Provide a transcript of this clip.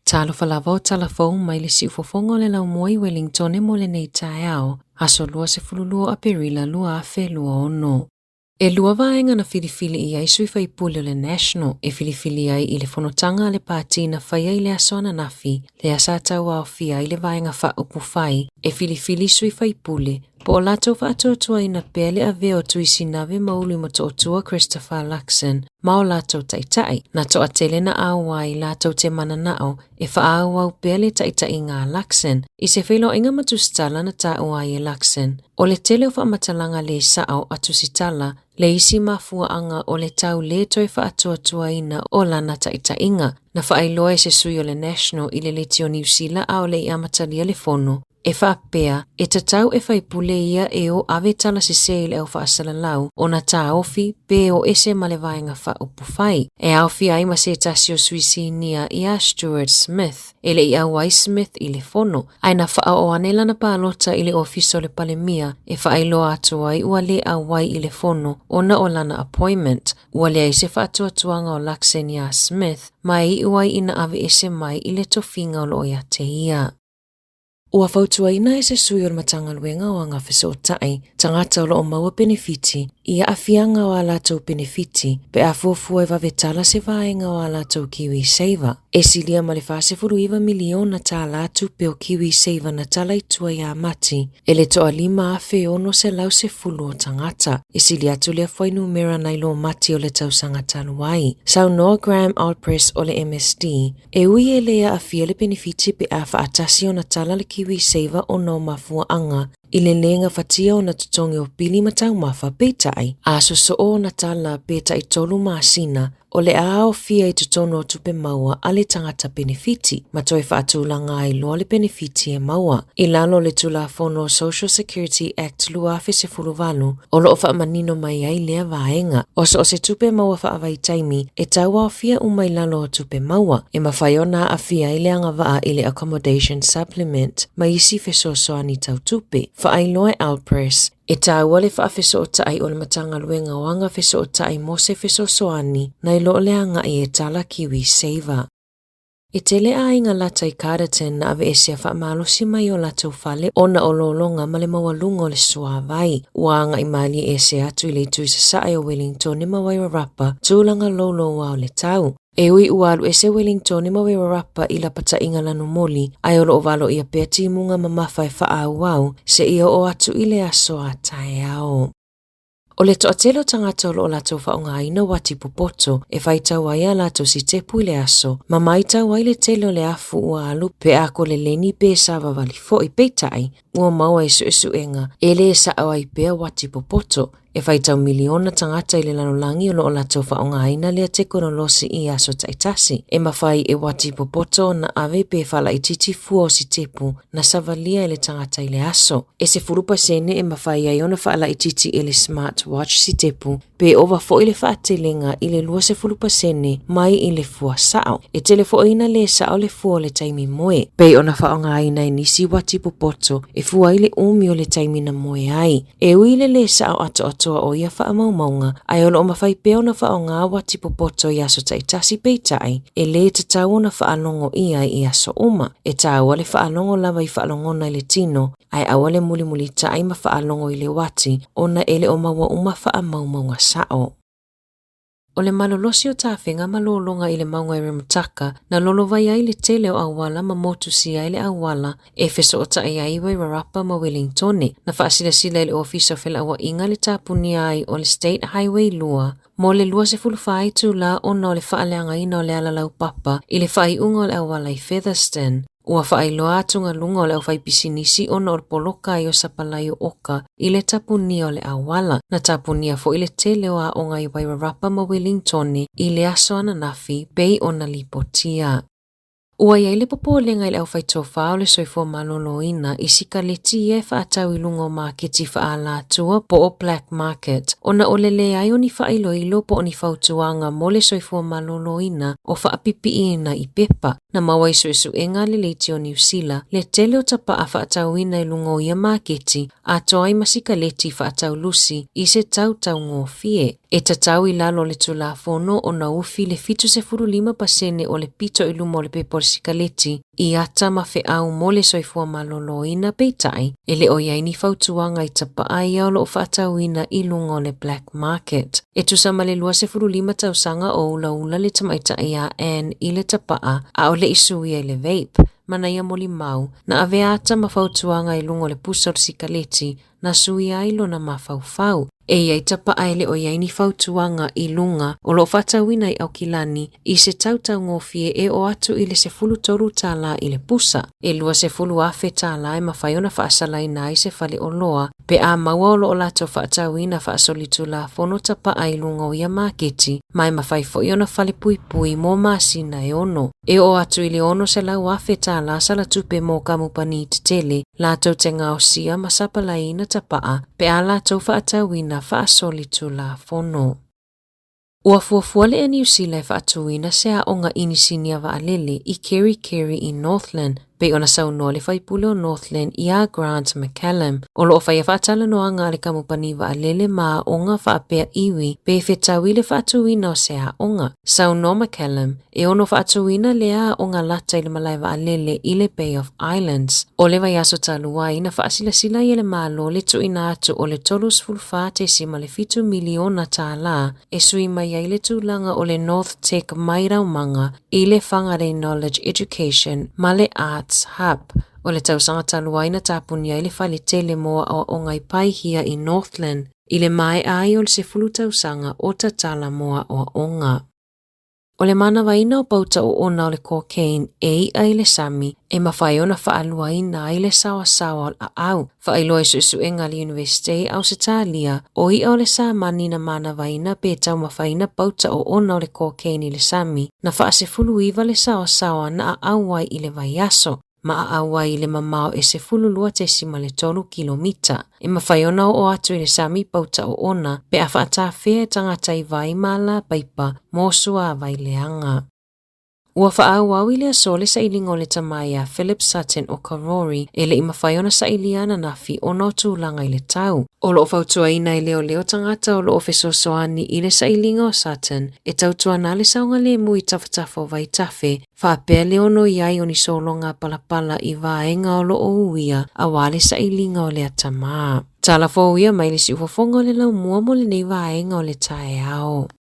Talo falava telefone mai le siufofonga le lau moi Wellington e mo le nei tae ao, aso lua se fululua a perila lua afe lua ono. E lua vaenga na filifili i ai sui fai pule le national e filifili ai i le fonotanga le pātina fai ai le asona nafi, le asatau au fia i le vaenga fa upu fai, e filifili sui fai pule, po o lato fa atotua ina pele a veo tuisi nave mauli mo to otua Christopher Luxon, ma o lato taitai, na to atele na awai lato te mananao, e fa awau pele taitai ngā Luxon, i se whelo inga matustala na ta uai e Luxon. O le tele o fa matalanga le sao atusitala, le isi mafua anga o le tau le toi fa atua ina o lana taitai na fa ailoa se sui o le national i le letio New Zealand a o le i amatalia le fono. E whaapea, e tatau e whaipule ia e o ave tala se seile au whaasalalau o na tā ofi pe o ese malevaenga whaupu whai. E awhi ai ma se tasio suisi nia i a Stuart Smith, ele i awai Smith i le fono. Aina wha o anela na pālota i le ofiso le palemia e whaailoa atua ai ua le awai i le fono o na o lana appointment. Ua le ai se whaatuatuanga o Luxon i a Smith, mai i uai ina ave ese mai i le tofinga o lo ia te ia. Ua fautua ina e se sui o le matanga luenga o anga fiso o tai, tangata o lo o maua benefiti, ia afianga o alatou benefiti, pe a fuafua e vavetala se vaenga o alatou Kiwi Saver. E silia ma le fase furuiva miliona ta latu pe o Kiwi Saver na tala itua ia mati, e le toa 5 afe ono se lau se fulu o tangata, e silia atu lea foi numera na ilo mati o le tausanga taluai. Sāmoa Graham Alpress o le MSD, e ui e lea afia le benefiti pe a faatasi o na tala le Kiwi Saver o no mafua anga, i le lenga fatia o na tutongi o pili matau mafa peitai, a so o na tala peitai tolu maasina, o le ao fia i tutono o tupe maua a le tangata benefiti, ma toi whaatulanga ai loa le benefiti e maua. I lalo le tula fono Social Security Act lua afe se fuluvalu, o lo o whaamanino mai ai lea vaenga, o se tupe maua whaavai taimi, e taua o fia umai lalo o tupe maua, e mawhaiona a fia i leanga vaa i le accommodation supplement, ma isi fesoso ani tau tupe. Whaailoa Alpress, e tāua le whaafeso o tai o le matanga luenga o anga feso o tai mo se feso soani, na ilo leanga i e tala Kiwi Saver. E tele a inga lata i Carterton na ave ese a whaamalosi mai o latou fale o na ololonga ma le mawalunga o le suavai. Ua anga i mali ese atu i le tuisa sae o Wellington ni mawaira rapa tūlanga lolo wa o le tau. E ui ualu ese Wellington ni mawaira rapa i la pata inga lanu moli, ai olo o valo i a peti munga mamafa e whaau se ia o atu i le aso a tae ao. O le toatelo tangata o latou whaonga ina wati pupoto e whaitau ai a latou si tepu i le aso, ma maitau ai le telo le afu ua alu pe ako le leni pe sa vavali fo i peitai, ua maua e suenga, e le sa au ai pea wati pupoto, e whaitau miliona tangata i le lanolangi o lo latou whaonga ina lea teknolosi i aso taitasi, e mawhai e wati popoto na ave pe whala i titi fua o si tepu na savalia i le tangata i le aso. E se furupa sene e mawhai ai ona whala i titi i le smartwatch si tepu, pe ova fo i le whaatelenga i le lua se furupa sene mai i le fua sao. E telefo ina le sao le fua o le taimi moe, pe ona whaonga ina i nisi wati popoto e fua i le umi o le taimi na moe ai. E uile le sao ato o ia whaamaumaunga, ai olo o mawhai peo na whaonga wati popoto i aso taitasi peitai, e le te tau na whaalongo ia i aso uma, e tau le whaalongo lava i whaalongona i le tino, ai awale muli tai ma whaalongo i le wati, ona ele o maua uma whaamaumaunga sao. O le malolosi o tāwhenga malolonga i le maunga i remutaka, na lolovai ai le tele o awala ma motusi ai le awala, e feso o tai ai wai rarapa ma Wellingtone, na whaasila i le ofisa whela awa inga le tāpuni ai o le State Highway lua, mo le lua se fulufai tu la ona o le whaaleanga ina o le alalau papa, i le whai unga o le awala i Featherston. Ua whaailoa atunga lunga o le awhai pisinisi o na o poloka i o sapalai o oka i le tapunia o le awala. Na tapunia fo i le tele o a onga i wairarapa ma Wellingtone i le aso ana nafi bei o na lipotia. Ua iai le popolenga i le awhai tofa o le soifua malolo ina i sika le tie whaatau i lunga o marketi whaala atua po o black market. Ona o le ai o ni whaailoilo po o ni whautuanga mo le soifua malolo ina o whaapipi ina i pepa. Na mawa isu enga le leiti o New Zealand, le tele o tapa a whaatau ina i lunga o ia marketi a toa i masika leti whaatau lusi i se tau ngō fie. E tatau I lalo le tulafono o na ufi le fitu se furu 5% o le pito I luma o le pepo sikaleti I ata mawhi au mo le soifua maloloina peitai e le o yaini fautuanga I tapaai au lo o whaatauina I lunga o le black market. E tusama le 25 tausanga o ula le tamaitai a Anne I le tapaa a o le isui le vape. Mana ia moli mau na ave ata mafautuanga I lunga o le pusa o sikaleti na sui ai lo na mafaufau. E ia tapa aile o yaini fautuanga I lunga o lo whatauina I Aukilani I se tautau ngofie e o atu I le se fulu toru Tala I le pusa. E lua se fulu afe Tala e mawhaiona whaasalaina I se fale o loa pe a maua o lo o lato whaatauina whaasolitula fono tapa ai lunga o ia maketi mai mawhaifo I ona fale pui mo masina e ono. E o atu I le ono se lau afe Tala sala tupe mo kamupani te tele lato te ngao sia masapalaina tapaa pe a lato whaatauina whaasolitula fono. Ua fuafua le New Zealand whaatuina se a onga inisinia waalele I Kerry I Northland pe ona saunoa le whaipule o Northland I a Grant McCallum. O loo whaia whaatala noa ngā le kamupani waalele maa onga whaapea iwi pe whetau I le whaatuina o se a onga. Saunoa McCallum e ono whaatuina le a onga lata I le malai waalele I le Bay of Islands. O le vai aso talua ina whaasilasila I le malo le tuina atu o le tolus fulfate sima le 5 miliona Tala e sui mai ai le tūlanga o le North Tech Mairaumanga I le whangare Knowledge Education ma le Arts Hub. O le tausanga taluaina tapunia I le whale tele moa o ongai paihia I Northland I le mai ai o le se fulu tausanga o tatala moa o onga. O le mana waina o pauta o ona o le cocaine e ai le sami e mawhaiona whaaluaina ai le sawa a au. Whaailoa isu enga le university au se talia o I o le Sāmani na mana waina pe tau mawhaina pauta o ona o le cocaine I le sami na whaase fulu iwa le sawa na a auai I le vaiaso. Ma a awa I le mamao e se fulu lua te sima le 3 kilomita. E mawhaiona o atu I le sami pauta o ona pe a whaata whea tangata I vai mala paipa mōsua a vai leanga. Ua whaau I le asole sa ilinga o le tamaia Philip Sutton o Karori e le I mawhaiona sa iliana nafi o no tūlanga I le tau. O loo fautua ina I leo tangata o loo fesosoani I le sa ilinga o Sutton e tautua na le saunga le mui tafutafo vai tafe whaapea le ono iai o ni solonga palapala I vaenga o loo uia a wale sa ilinga o le atamaa. Tala fo uia mai le si ufafonga o le lau mua mo le nei vaenga o le tae ao.